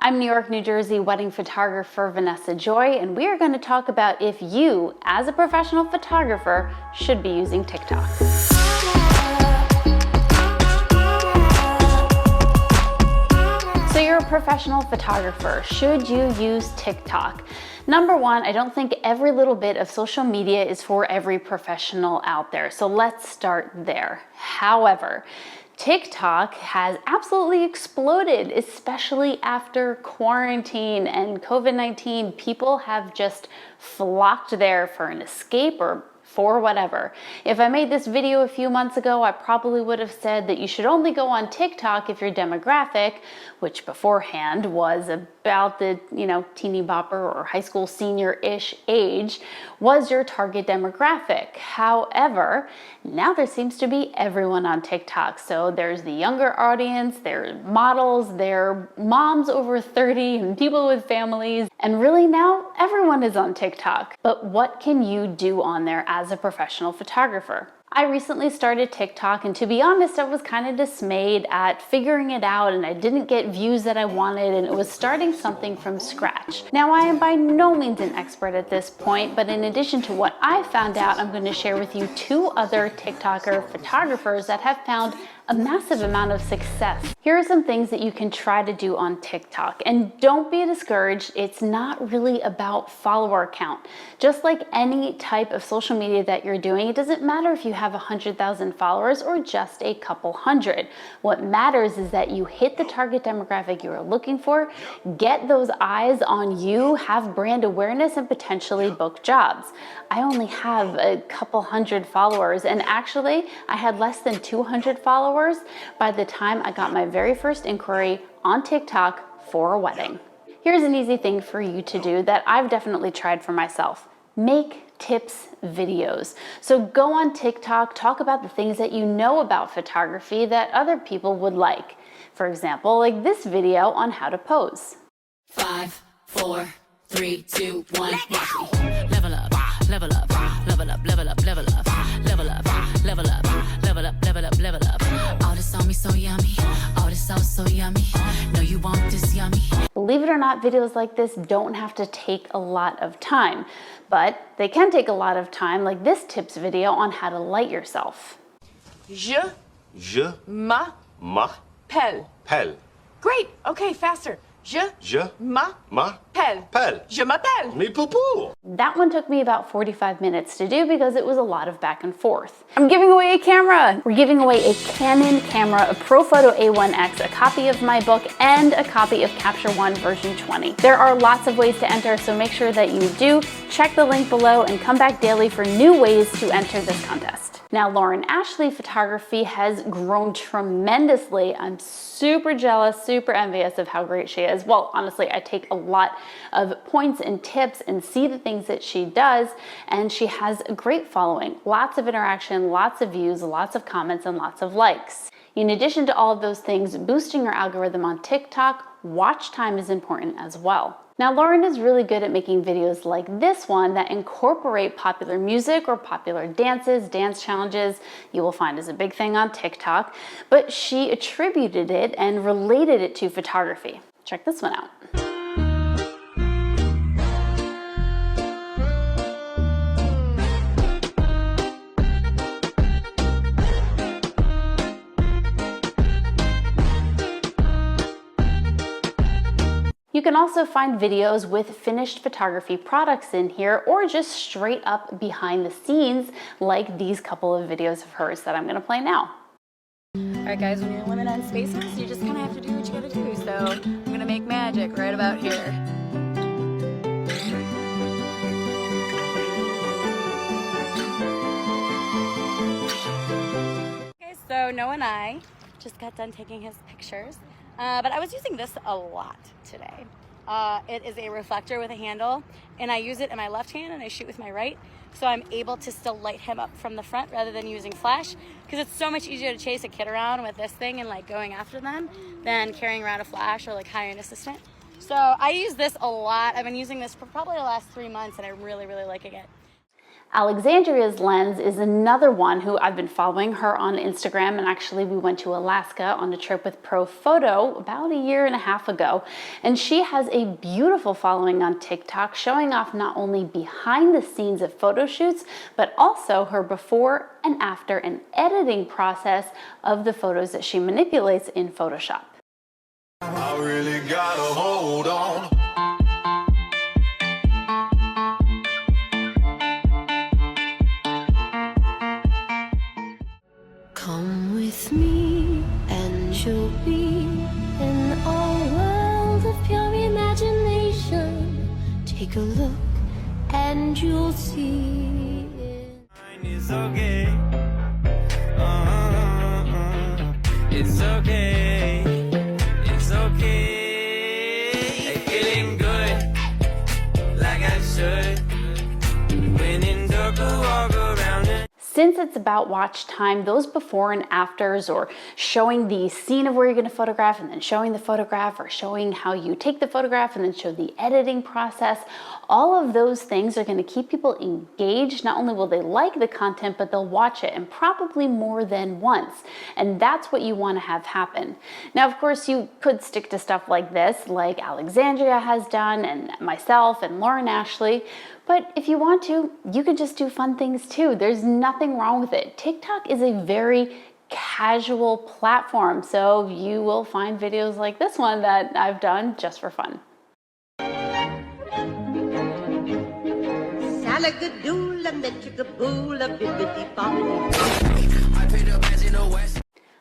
I'm New York, New Jersey wedding photographer Vanessa Joy, and we are going to talk about if you, as a professional photographer, should be using TikTok. So you're a professional photographer. Should you use TikTok? Number one, I don't think every little bit of social media is for every professional out there. So let's start there. However, TikTok has absolutely exploded, especially after quarantine and COVID-19. People have just flocked there for an escape or for whatever. If I made this video a few months ago, I probably would have said that you should only go on TikTok if your demographic, which beforehand was about the, teeny bopper or high school senior-ish age, was your target demographic. However, now there seems to be everyone on TikTok. So there's the younger audience, there are models, there are moms over 30 and people with families, and really now everyone is on TikTok. But what can you do on there as a professional photographer? I recently started TikTok, and to be honest, I was kind of dismayed at figuring it out, and I didn't get views that I wanted, and it was starting something from scratch. Now, I am by no means an expert at this point, but in addition to what I found out, I'm going to share with you two other TikToker photographers that have found a massive amount of success. Here are some things that you can try to do on TikTok, and don't be discouraged. It's not really about follower count. Just like any type of social media that you're doing, it doesn't matter if you have 100,000 followers or just a couple hundred. What matters is that you hit the target demographic you are looking for, get those eyes on you, have brand awareness, and potentially book jobs. I only have a couple hundred followers, and actually I had less than 200 followers by the time I got my very first inquiry on TikTok for a wedding. Here's an easy thing for you to do that I've definitely tried for myself. Make tips videos. So go on TikTok, talk about the things that you know about photography that other people would like. For example, like this video on how to pose. 5, 4, 3, 2, 1, level up, level up, level up, level up, level up, level up, level up, level up, level up, level up. All this on me so yummy, all this sauce so yummy. No, you want this yummy. Believe it or not, videos like this don't have to take a lot of time, but they can take a lot of time, like this tips video on how to light yourself. Je m'appelle. Great. Okay, faster. Je m'appelle. Je m'appelle. Me poupou. That one took me about 45 minutes to do because it was a lot of back and forth. I'm giving away a camera. We're giving away a Canon camera, a ProPhoto A1X, a copy of my book, and a copy of Capture One version 20. There are lots of ways to enter, so make sure that you do. Check the link below and come back daily for new ways to enter this contest. Now, Lauren Ashley photography has grown tremendously. I'm super jealous, super envious of how great she is. Well, honestly, I take a lot of points and tips and see the things that she does, and she has a great following. Lots of interaction, lots of views, lots of comments, and lots of likes. In addition to all of those things, boosting your algorithm on TikTok, watch time is important as well. Now, Lauren is really good at making videos like this one that incorporate popular music or popular dances, dance challenges you will find is a big thing on TikTok, but she attributed it and related it to photography. Check this one out. You can also find videos with finished photography products in here, or just straight up behind the scenes like these couple of videos of hers that I'm gonna play now. All right guys, when you're limited on spaces, you just kind of have to do what you gotta do. So I'm gonna make magic right about here. Okay, so Noah and I just got done taking his pictures. But I was using this a lot today. It is a reflector with a handle, and I use it in my left hand and I shoot with my right. So I'm able to still light him up from the front rather than using flash, because it's so much easier to chase a kid around with this thing and like going after them than carrying around a flash or like hiring an assistant. So I use this a lot. I've been using this for probably the last 3 months and I'm really, really liking it. Alexandria's Lens is another one who I've been following her on Instagram, and actually we went to Alaska on a trip with Pro Photo about a year and a half ago, and she has a beautiful following on TikTok, showing off not only behind the scenes of photo shoots, but also her before and after and editing process of the photos that she manipulates in Photoshop. I really gotta hold on. Come with me and you'll be in a world of pure imagination. Take a look and you'll see it. It's okay. It's okay. It's okay. Feeling good, like I should. When in dark, walk around it. Since it's about watch time, those before and afters, or showing the scene of where you're going to photograph and then showing the photograph, or showing how you take the photograph and then show the editing process, all of those things are going to keep people engaged. Not only will they like the content, but they'll watch it, and probably more than once. And that's what you want to have happen. Now, of course, you could stick to stuff like this, like Alexandria has done, and myself and Lauren Ashley. But if you want to, you could just do fun things too. There's nothing wrong with it. TikTok is a very casual platform, so you will find videos like this one that I've done just for fun.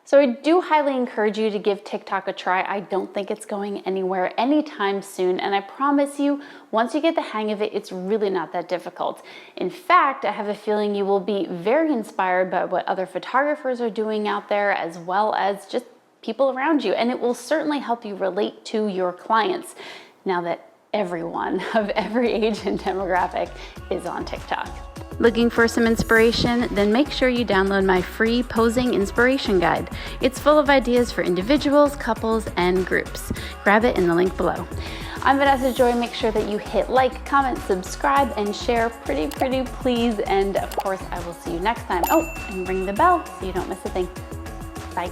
So I do highly encourage you to give TikTok a try. I don't think it's going anywhere anytime soon, and I promise you, once you get the hang of it, it's really not that difficult. In fact, I have a feeling you will be very inspired by what other photographers are doing out there, as well as just people around you, and it will certainly help you relate to your clients now that everyone of every age and demographic is on TikTok. Looking for some inspiration? Then make sure you download my free posing inspiration guide. It's full of ideas for individuals, couples, and groups. Grab it in the link below. I'm Vanessa Joy. Make sure that you hit like, comment, subscribe, and share pretty please. And of course, I will see you next time. Oh, and ring the bell so you don't miss a thing. Bye.